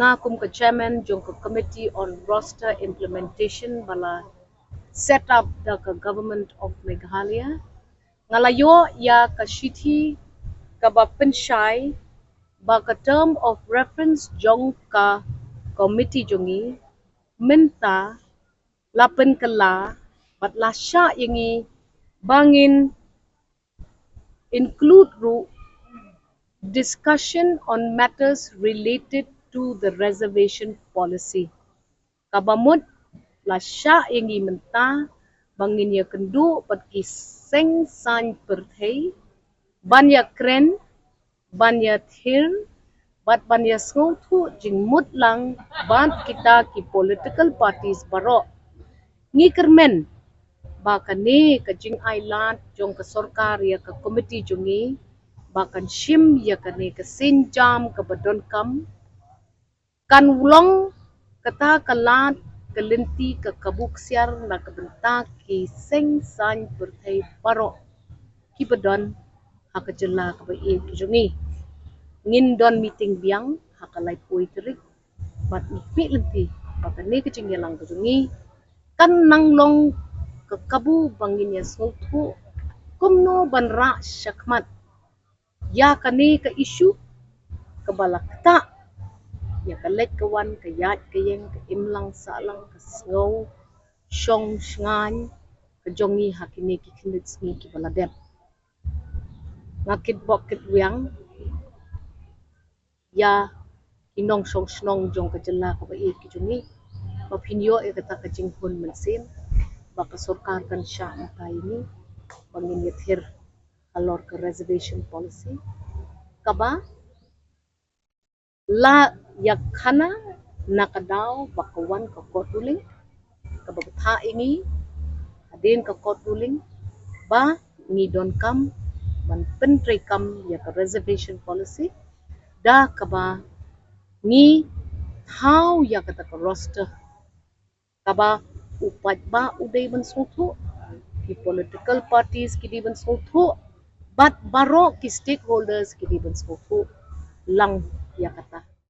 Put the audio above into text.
ngakum ke chairman jong ke committee on Rostrer implementation bala set up the government of Meghalaya ngalayo ya ke shithi kaba pynshai ba ke term of reference jong ka committee jongi minta la pynkylla bat la shah yangi bangin include discussion on matters related to the reservation policy. Kabamut la shah yangi menta bangin ya kendu pat ki seng san perthei Iakren thir bat banya sngotu jing mutlang bat kita ki political parties barok jingkyrmen bakane ka jingai lat jong ka sorkar ya ka komiti jongi bakan shim ya kane ka sienjam ka donkam kan ulong kata kalat ka lynti ka kabu ksiar na ka benta ki seng san perthei barok ki bedon haka jylla ka ba jongi ngin don meeting biang haka lai pui Tarik bat mi lynti bakane ka jingyalang ka jongi kan nanglong ke kabu bangin ya sultu kumno banra syakmat ya kane ke isu ke balakta ya ke lek kawan ke yat ke yeng ke imlang salang ke sngau shong shngan ke jongi hakini ki kinit sngi ki baladem ngakit bokit wiang ya kinong shong shnong jong ke jylla ka ba ki jongi mapinyo e kata ke jinghun mensin baka sorkar kan shah ini bangin yathir halor ke reservation policy kaba la yakhana nakadaw bakawan ka court ruling kababtha ini adin ka court ruling ba ni donkam man pynpaw ya ka reservation policy da kaba ni how ya kata ka Rostrer kaba upat ba uday ban sultu ki political parties ki di ban sultu bat baro ki stakeholders ki di ban sultu lang ya kata